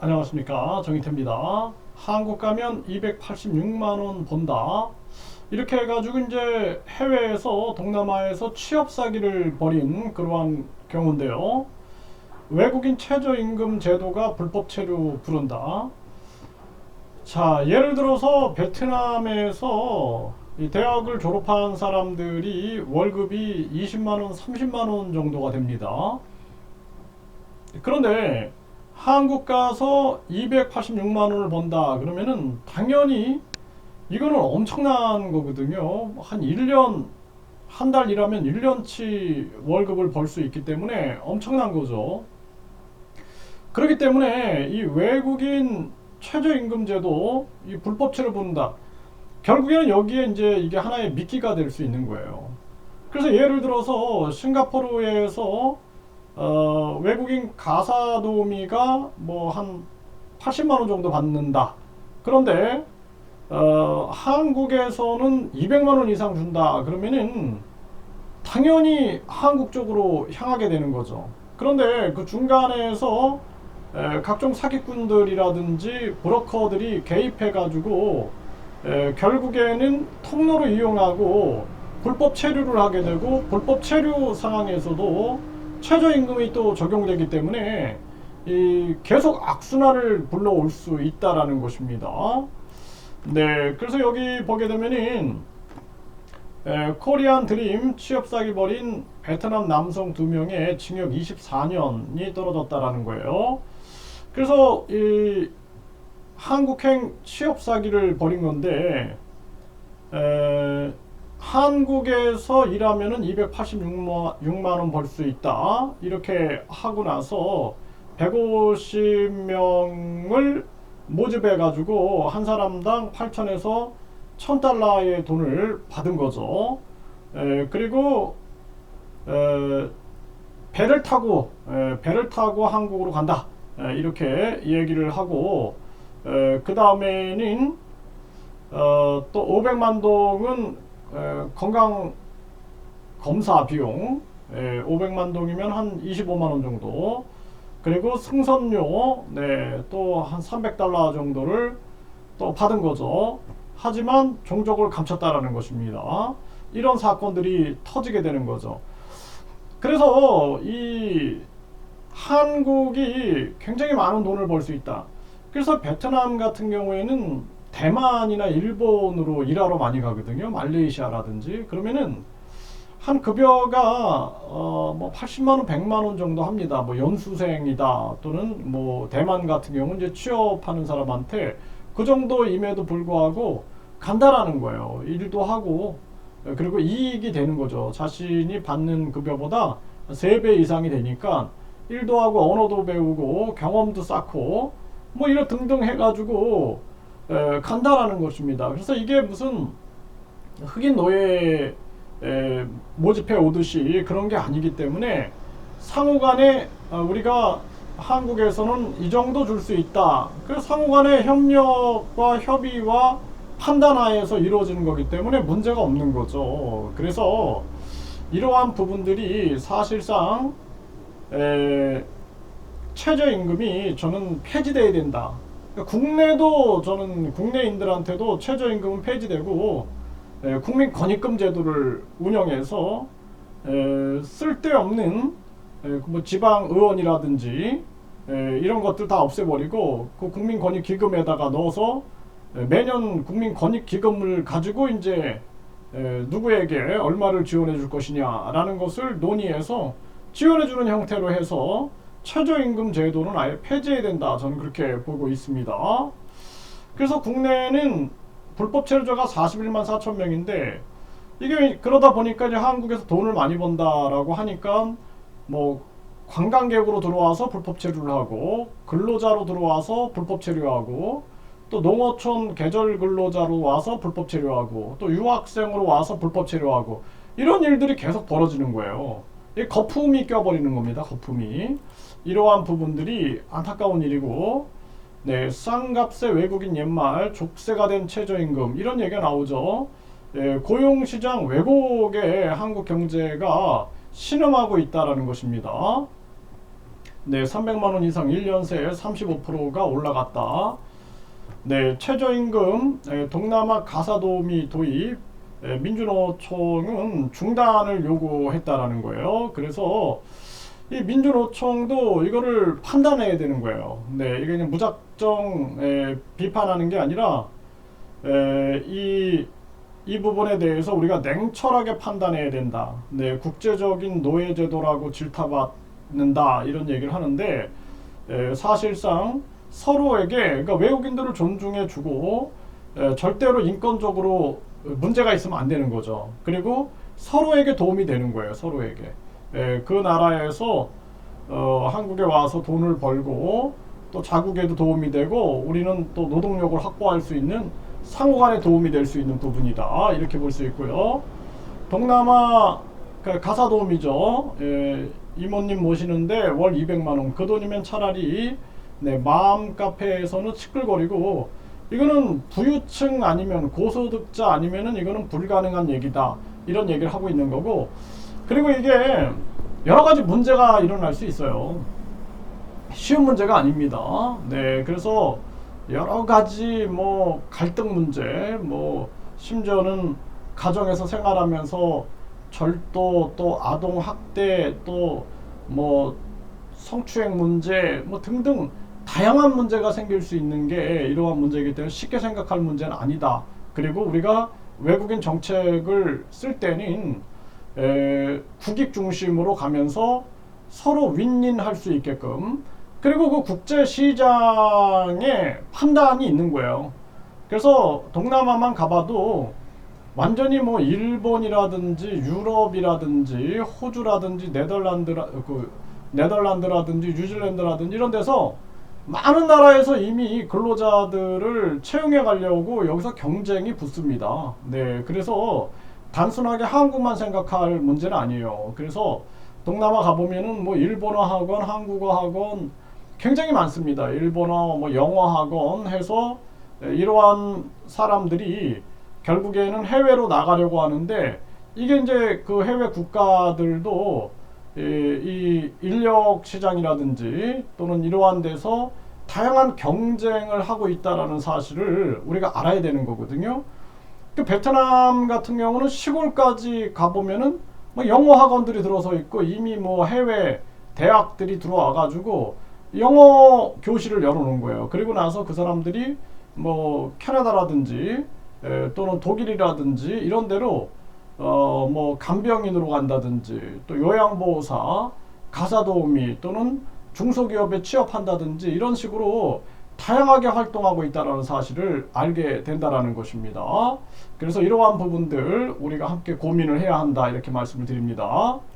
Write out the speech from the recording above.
안녕하십니까, 정희태입니다. 한국 가면 286만원 번다, 이렇게 해가지고 이제 해외에서, 동남아에서 취업 사기를 벌인 그러한 경우인데요. 외국인 최저임금 제도가 불법 체류 부른다. 자, 예를 들어서 베트남에서 이 대학을 졸업한 사람들이 월급이 20만원, 30만원 정도가 됩니다. 그런데 한국 가서 286만 원을 번다 그러면은 당연히 이거는 엄청난 거거든요. 한 1년, 한 달 일하면 1년치 월급을 벌 수 있기 때문에 엄청난 거죠. 그렇기 때문에 이 외국인 최저임금제도 이 불법체를 본다. 결국에는 여기에 이제 이게 하나의 미끼가 될 수 있는 거예요. 그래서 예를 들어서 싱가포르에서 외국인 가사 도우미가 뭐 한 80만 원 정도 받는다. 그런데 한국에서는 200만 원 이상 준다. 그러면은 당연히 한국 쪽으로 향하게 되는 거죠. 그런데 그 중간에서 각종 사기꾼들이라든지 브로커들이 개입해가지고 결국에는 통로를 이용하고 불법 체류를 하게 되고, 불법 체류 상황에서도 최저임금이 또 적용되기 때문에 이 계속 악순환을 불러올 수 있다라는 것입니다. 네, 그래서 여기 보게 되면은 코리안 드림 취업 사기 벌인 베트남 남성 2명의 징역 24년이 떨어졌다라는 거예요. 그래서 이 한국행 취업 사기를 벌인 건데, 한국에서 일하면은 286만 원 벌 수 있다. 이렇게 하고 나서 150명을 모집해 가지고 한 사람당 8천에서 1000달러의 돈을 받은 거죠. 그리고 배를 타고 한국으로 간다. 이렇게 얘기를 하고, 그 다음에는 또 500만 동은 건강 검사 비용, 500만 동이면 한 25만 원 정도, 그리고 승선료, 네, 또 한 300달러 정도를 또 받은 거죠. 하지만 종족을 감췄다라는 것입니다. 이런 사건들이 터지게 되는 거죠. 그래서 이 한국이 굉장히 많은 돈을 벌 수 있다. 그래서 베트남 같은 경우에는 대만이나 일본으로 일하러 많이 가거든요. 말레이시아라든지. 그러면은 한 급여가 뭐 80만 원, 100만 원 정도 합니다. 뭐 연수생이다, 또는 뭐 대만 같은 경우는 이제 취업하는 사람한테 그 정도임에도 불구하고 간다라는 거예요. 일도 하고, 그리고 이익이 되는 거죠. 자신이 받는 급여보다 3배 이상이 되니까 일도 하고 언어도 배우고 경험도 쌓고 뭐 이런 등등 해가지고 간다라는 것입니다. 그래서 이게 무슨 흑인 노예 모집해 오듯이 그런 게 아니기 때문에 상호간에 우리가 한국에서는 이 정도 줄 수 있다. 그 상호간의 협력과 협의와 판단하에서 이루어지는 거기 때문에 문제가 없는 거죠. 그래서 이러한 부분들이 사실상 최저임금이 저는 폐지돼야 된다. 그러니까 국내도, 저는 국내인들한테도 최저임금은 폐지되고 국민 권익금 제도를 운영해서 쓸데없는 뭐 지방 의원이라든지 이런 것들 다 없애버리고 그 국민 권익 기금에다가 넣어서 매년 국민 권익 기금을 가지고 이제 누구에게 얼마를 지원해 줄 것이냐라는 것을 논의해서 지원해 주는 형태로 해서 최저임금 제도는 아예 폐지해야 된다. 저는 그렇게 보고 있습니다. 그래서 국내는 불법 체류자가 41만 4천 명인데, 이게 그러다 보니까 이제 한국에서 돈을 많이 번다라고 하니까 뭐 관광객으로 들어와서 불법 체류를 하고, 근로자로 들어와서 불법 체류하고, 또 농어촌 계절 근로자로 와서 불법 체류하고, 또 유학생으로 와서 불법 체류하고, 이런 일들이 계속 벌어지는 거예요. 이 거품이 껴버리는 겁니다. 거품이. 이러한 부분들이 안타까운 일이고, 네, 싼값의 외국인 옛말, 족쇄가 된 최저임금, 이런 얘기가 나오죠. 고용시장 왜곡에 한국 경제가 신음하고 있다라는 것입니다. 네, 300만 원 이상 1년 새에 35%가 올라갔다. 네, 최저임금 동남아 가사도우미 도입 민주노총은 중단을 요구했다라는 거예요. 그래서 이 민주노총도 이거를 판단해야 되는 거예요. 네, 이게 그냥 무작정 비판하는 게 아니라 이 부분에 대해서 우리가 냉철하게 판단해야 된다. 네, 국제적인 노예제도라고 질타받는다 이런 얘기를 하는데 사실상 서로에게 그러니까 외국인들을 존중해주고 절대로 인권적으로 문제가 있으면 안 되는 거죠. 그리고 서로에게 도움이 되는 거예요. 서로에게 그 나라에서 한국에 와서 돈을 벌고 또 자국에도 도움이 되고 우리는 또 노동력을 확보할 수 있는 상호간에 도움이 될 수 있는 부분이다 이렇게 볼 수 있고요. 동남아 가사도우미죠. 이모님 모시는데 월 200만 원 그 돈이면 차라리 네, 마음 카페에서는 시끌거리고 이거는 부유층 아니면 고소득자 아니면은 이거는 불가능한 얘기다 이런 얘기를 하고 있는 거고 그리고 이게 여러 가지 문제가 일어날 수 있어요. 쉬운 문제가 아닙니다. 네, 그래서 여러 가지 뭐 갈등 문제, 뭐 심지어는 가정에서 생활하면서 절도, 또 아동 학대, 또 뭐 성추행 문제, 뭐 등등 다양한 문제가 생길 수 있는 게 이러한 문제이기 때문에 쉽게 생각할 문제는 아니다. 그리고 우리가 외국인 정책을 쓸 때는 국익 중심으로 가면서 서로 윈윈할 수 있게끔 그리고 그 국제 시장에 판단이 있는 거예요. 그래서 동남아만 가봐도 완전히 뭐 일본이라든지 유럽이라든지 호주라든지 네덜란드라든지 뉴질랜드라든지 이런 데서 많은 나라에서 이미 근로자들을 채용해 가려고 여기서 경쟁이 붙습니다. 네, 그래서 단순하게 한국만 생각할 문제는 아니에요. 그래서 동남아 가보면은 뭐 일본어 학원, 한국어 학원 굉장히 많습니다. 일본어, 뭐 영어 학원 해서 이러한 사람들이 결국에는 해외로 나가려고 하는데 이게 이제 그 해외 국가들도 이 인력 시장이라든지 또는 이러한 데서 다양한 경쟁을 하고 있다라는 사실을 우리가 알아야 되는 거거든요. 그 베트남 같은 경우는 시골까지 가보면은 뭐 영어 학원들이 들어서 있고 이미 뭐 해외 대학들이 들어와 가지고 영어 교실을 열어놓은 거예요. 그리고 나서 그 사람들이 뭐 캐나다라든지 또는 독일이라든지 이런 데로 뭐 간병인으로 간다든지 또 요양보호사, 가사도우미 또는 중소기업에 취업한다든지 이런 식으로 다양하게 활동하고 있다는 사실을 알게 된다는 것입니다. 그래서 이러한 부분들 우리가 함께 고민을 해야 한다 이렇게 말씀을 드립니다.